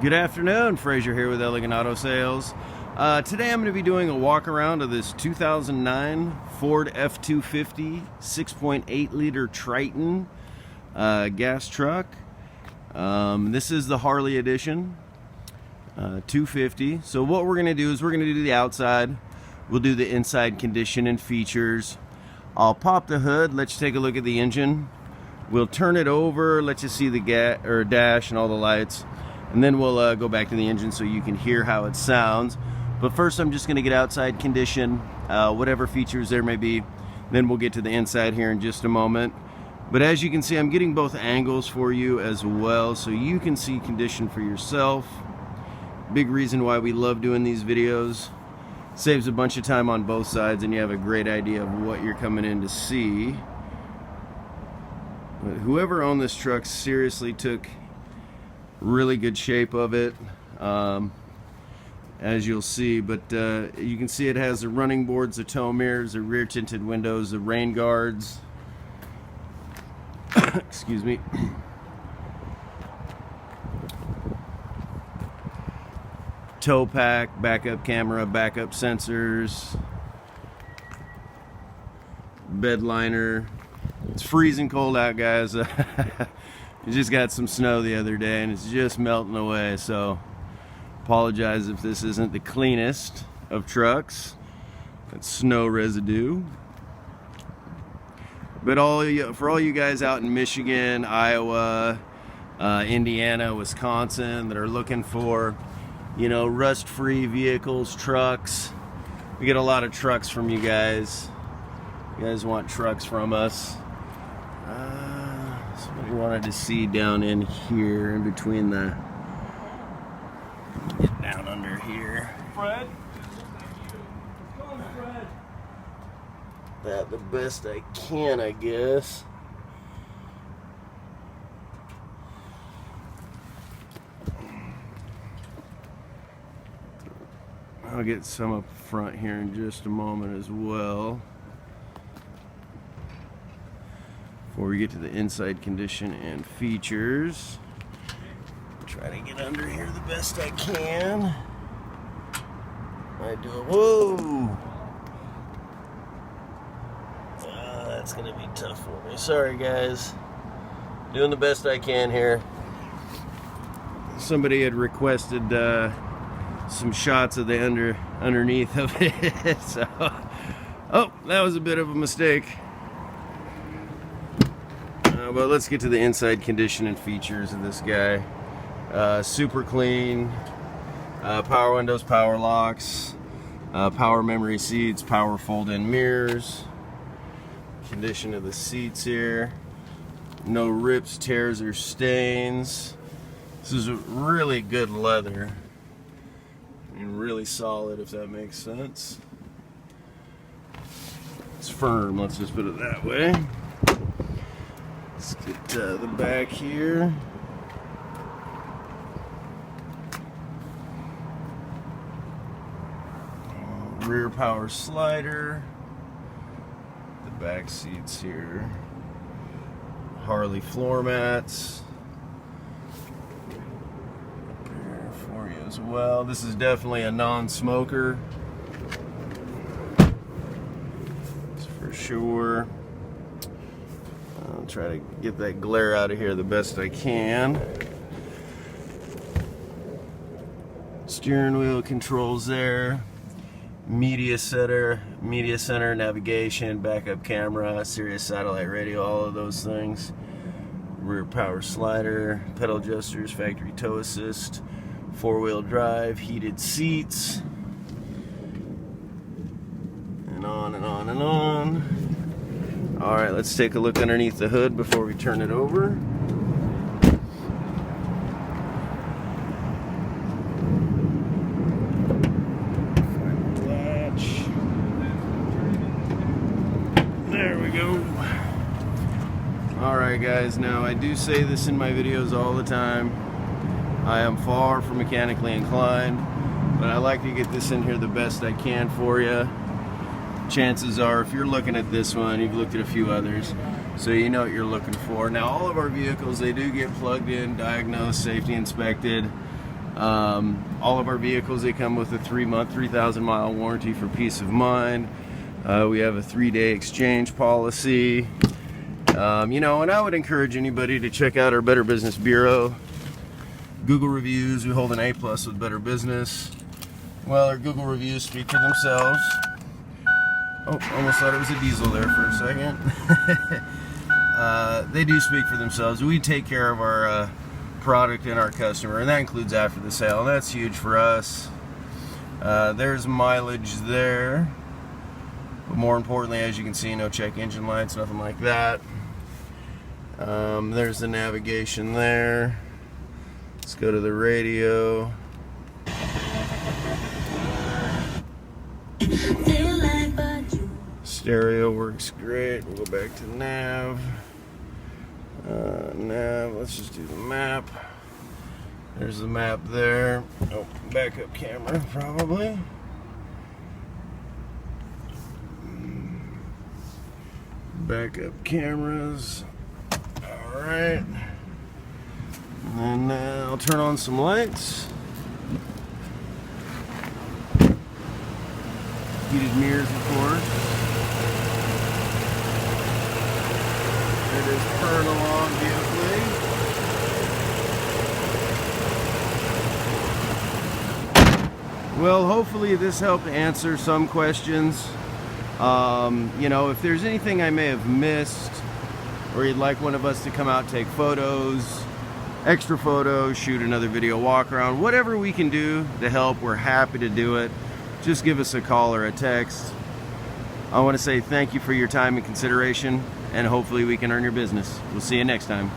Good afternoon, Fraser here with Elegant Auto Sales. Today I'm going to be doing a walk around of this 2009 Ford F250 6.8 liter Triton gas truck. This is the Harley edition, 250. So what we're going to do is we're going to do the outside. We'll do the inside condition and features. I'll pop the hood, let you take a look at the engine. We'll turn it over, let you see the dash and all the lights. And then we'll go back to the engine so you can hear how it sounds. But first I'm just going to get outside condition, whatever features there may be. Then we'll get to the inside here in just a moment. But as you can see, I'm getting both angles for you as well, so you can see condition for yourself. Big reason why we love doing these videos. Saves a bunch of time on both sides and you have a great idea of what you're coming in to see. But whoever owned this truck seriously took really good shape of it, as you'll see. But you can see it has the running boards, the tow mirrors, the rear tinted windows, the rain guards. Excuse me. Tow pack, backup camera, backup sensors, bed liner. It's freezing cold out, guys. We just got some snow the other day and it's just melting away, so apologize if this isn't the cleanest of trucks. That's snow residue. But for all you guys out in Michigan, Iowa, Indiana, Wisconsin that are looking for, you know, rust-free vehicles, trucks. We get a lot of trucks from you guys. You guys want trucks from us. Somebody wanted to see down in here, in between the... Get down under here. Fred? What's going on, Fred? That the best I can, I guess. I'll get some up front here in just a moment as well. Before we get to the inside condition and features. Try to get under here the best I can. I do it. Whoa! That's gonna be tough for me. Sorry, guys. Doing the best I can here. Somebody had requested some shots of the underneath of it. So, oh, that was a bit of a mistake. But let's get to the inside condition and features of this guy. Super clean. Power windows, power locks, power memory seats, power fold-in mirrors. Condition of the seats here. No rips, tears, or stains. This is a really good leather. And really solid, if that makes sense. It's firm, let's just put it that way. Let's get the back here. Rear power slider. The back seats here. Harley floor mats. For you as well. This is definitely a non-smoker. That's for sure. I'll try to get that glare out of here the best I can. Steering wheel controls there. Media center, navigation, backup camera, Sirius satellite radio, all of those things. Rear power slider, pedal adjusters, factory tow assist, four-wheel drive, heated seats, and on and on and on. All right, let's take a look underneath the hood before we turn it over. Alright guys, now I do say this in my videos all the time. I am far from mechanically inclined, but I like to get this in here the best I can for you. Chances are, if you're looking at this one, you've looked at a few others, so you know what you're looking for. Now all of our vehicles, they do get plugged in, diagnosed, safety inspected. All of our vehicles, they come with a 3-month, 3,000-mile warranty for peace of mind. We have a 3-day exchange policy. You know, and I would encourage anybody to check out our Better Business Bureau. Google reviews, we hold an A+ with Better Business. Well, our Google reviews speak for themselves. Oh, almost thought it was a diesel there for a second. They do speak for themselves. We take care of our product and our customer, and that includes after the sale, and that's huge for us. There's mileage there, but more importantly, as you can see, no check engine lights, nothing like that. There's the navigation there. Let's go to the radio. Stereo works great. We'll go back to nav. Nav, let's just do the map. There's the map there. Oh, backup camera, probably. Backup cameras. Alright. And then I'll turn on some lights. Heated mirrors, of course. It is purring along beautifully. Well, hopefully this helped answer some questions. You know, if there's anything I may have missed, or you'd like one of us to come out, take photos, extra photos, shoot another video walk around, whatever we can do to help, we're happy to do it. Just give us a call or a text. I want to say thank you for your time and consideration, and hopefully we can earn your business. We'll see you next time.